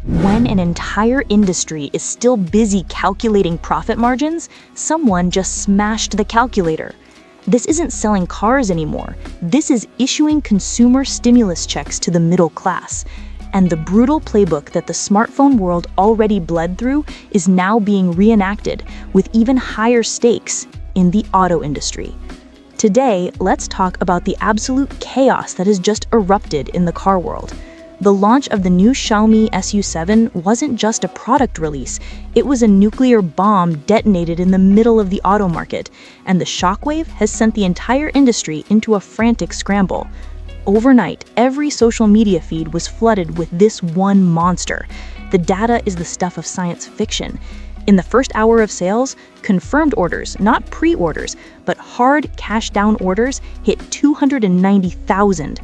When an entire industry is still busy calculating profit margins, someone just smashed the calculator. This isn't selling cars anymore. This is issuing consumer stimulus checks to the middle class. And the brutal playbook that the smartphone world already bled through is now being reenacted with even higher stakes in the auto industry. Today, let's talk about the absolute chaos that has just erupted in the car world. The launch of the new Xiaomi SU7 wasn't just a product release, it was a nuclear bomb detonated in the middle of the auto market, and the shockwave has sent the entire industry into a frantic scramble. Overnight, every social media feed was flooded with this one monster. The data is the stuff of science fiction. In the first hour of sales, confirmed orders, not pre-orders, but hard cash-down orders hit 290,000.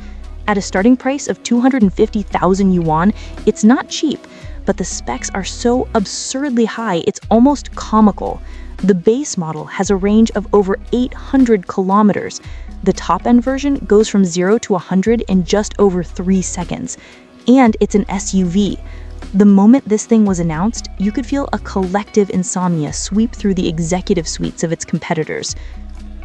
At a starting price of 250,000 yuan, it's not cheap, but the specs are so absurdly high it's almost comical. The base model has a range of over 800 kilometers. The top-end version goes from 0 to 100 in just over 3 seconds. And it's an SUV. The moment this thing was announced, you could feel a collective insomnia sweep through the executive suites of its competitors.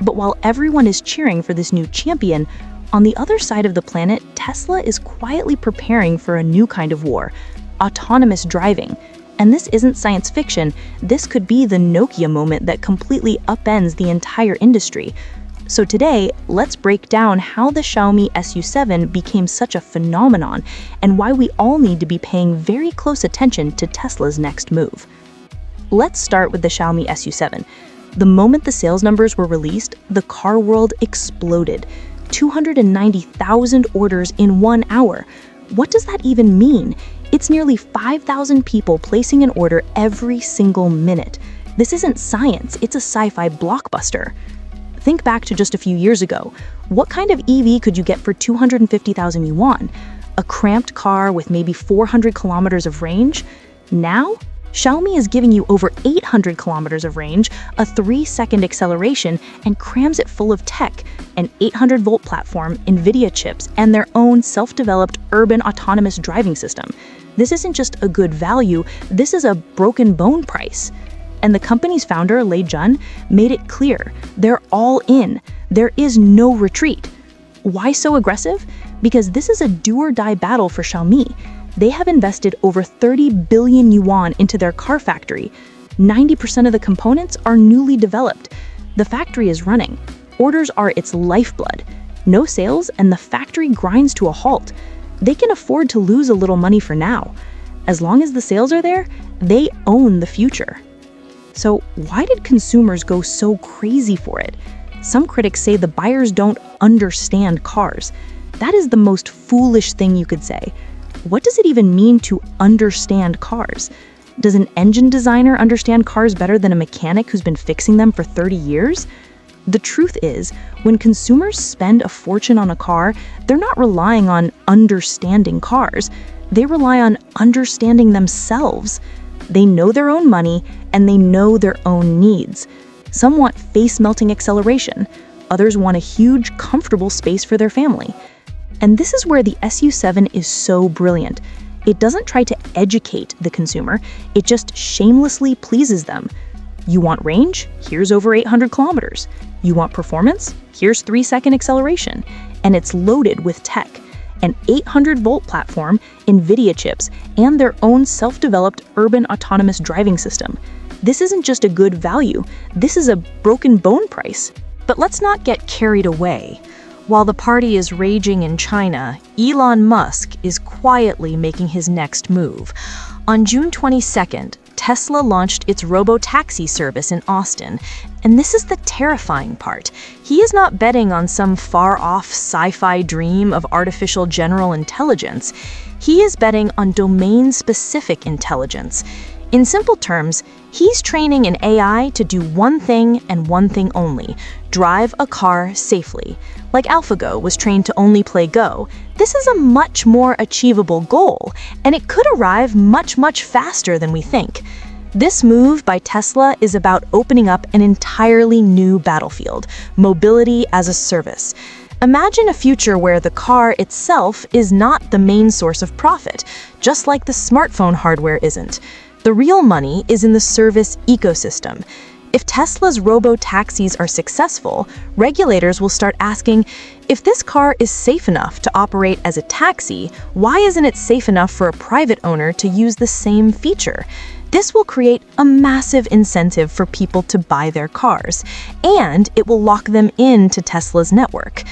But while everyone is cheering for this new champion, on the other side of the planet, Tesla is quietly preparing for a new kind of war, autonomous driving. And this isn't science fiction, this could be the Nokia moment that completely upends the entire industry. So today, let's break down how the Xiaomi SU7 became such a phenomenon and why we all need to be paying very close attention to Tesla's next move. Let's start with the Xiaomi SU7. The moment the sales numbers were released, the car world exploded. 290,000 orders in 1 hour. What does that even mean? It's nearly 5,000 people placing an order every single minute. This isn't science, it's a sci-fi blockbuster. Think back to just a few years ago. What kind of EV could you get for 250,000 yuan? A cramped car with maybe 400 kilometers of range? Now, Xiaomi is giving you over 800 kilometers of range, a 3-second acceleration, and crams it full of tech, an 800-volt platform, NVIDIA chips, and their own self-developed urban autonomous driving system. This isn't just a good value, this is a broken bone price. And the company's founder, Lei Jun, made it clear, they're all in. There is no retreat. Why so aggressive? Because this is a do-or-die battle for Xiaomi. They have invested over 30 billion yuan into their car factory. 90% of the components are newly developed. The factory is running. Orders are its lifeblood. No sales, and the factory grinds to a halt. They can afford to lose a little money for now. As long as the sales are there, they own the future. So why did consumers go so crazy for it? Some critics say the buyers don't understand cars. That is the most foolish thing you could say. What does it even mean to understand cars? Does an engine designer understand cars better than a mechanic who's been fixing them for 30 years? The truth is, when consumers spend a fortune on a car, they're not relying on understanding cars. They rely on understanding themselves. They know their own money, and they know their own needs. Some want face-melting acceleration. Others want a huge, comfortable space for their family. And this is where the SU7 is so brilliant. It doesn't try to educate the consumer, it just shamelessly pleases them. You want range? Here's over 800 kilometers. You want performance? Here's 3-second acceleration. And it's loaded with tech. An 800-volt platform, NVIDIA chips, and their own self-developed urban autonomous driving system. This isn't just a good value, this is a broken bone price. But let's not get carried away. While the party is raging in China, Elon Musk is quietly making his next move. On June 22nd, Tesla launched its robo-taxi service in Austin, and this is the terrifying part. He is not betting on some far-off sci-fi dream of artificial general intelligence. He is betting on domain-specific intelligence. In simple terms, he's training an AI to do one thing and one thing only: drive a car safely. Like AlphaGo was trained to only play Go, this is a much more achievable goal, and it could arrive much, much faster than we think. This move by Tesla is about opening up an entirely new battlefield: mobility as a service. Imagine a future where the car itself is not the main source of profit, just like the smartphone hardware isn't. The real money is in the service ecosystem. If Tesla's robo-taxis are successful, regulators will start asking, if this car is safe enough to operate as a taxi, why isn't it safe enough for a private owner to use the same feature? This will create a massive incentive for people to buy their cars, and it will lock them into Tesla's network.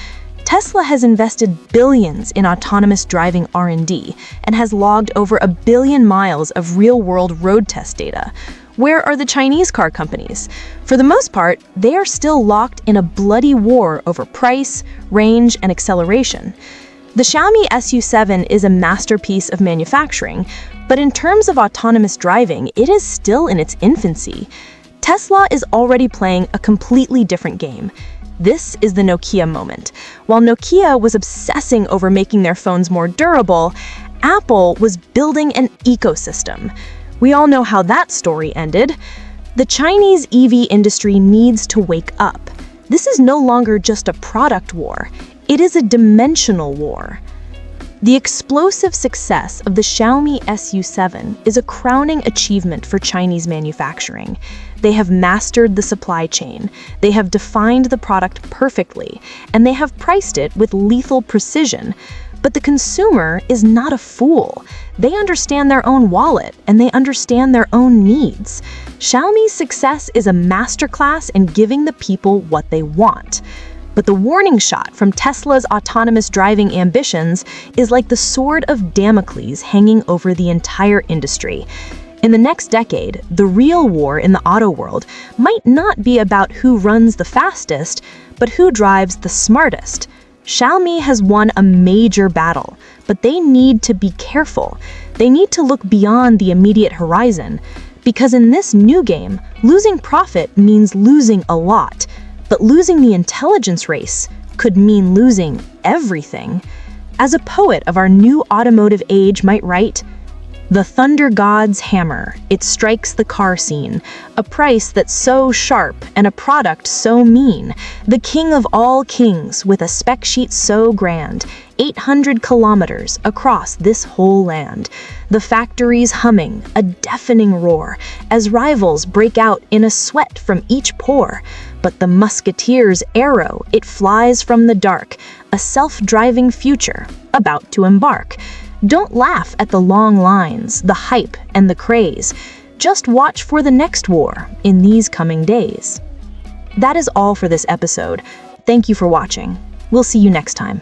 Tesla has invested billions in autonomous driving R&D and has logged over 1 billion miles of real-world road test data. Where are the Chinese car companies? For the most part, they are still locked in a bloody war over price, range, and acceleration. The Xiaomi SU7 is a masterpiece of manufacturing, but in terms of autonomous driving, it is still in its infancy. Tesla is already playing a completely different game. This is the Nokia moment. While Nokia was obsessing over making their phones more durable, Apple was building an ecosystem. We all know how that story ended. The Chinese EV industry needs to wake up. This is no longer just a product war. It is a dimensional war. The explosive success of the Xiaomi SU7 is a crowning achievement for Chinese manufacturing. They have mastered the supply chain, they have defined the product perfectly, and they have priced it with lethal precision. But the consumer is not a fool. They understand their own wallet, and they understand their own needs. Xiaomi's success is a masterclass in giving the people what they want. But the warning shot from Tesla's autonomous driving ambitions is like the sword of Damocles hanging over the entire industry. In the next decade, the real war in the auto world might not be about who runs the fastest, but who drives the smartest. Xiaomi has won a major battle, but they need to be careful. They need to look beyond the immediate horizon, because in this new game, losing profit means losing a lot. But losing the intelligence race could mean losing everything. As a poet of our new automotive age might write, "The thunder god's hammer, it strikes the car scene, a price that's so sharp and a product so mean, the king of all kings with a spec sheet so grand, 800 kilometers across this whole land. The factories humming, a deafening roar, as rivals break out in a sweat from each pore. But the musketeer's arrow, it flies from the dark, a self-driving future about to embark. Don't laugh at the long lines, the hype, and the craze. Just watch for the next war in these coming days." That is all for this episode. Thank you for watching. We'll see you next time.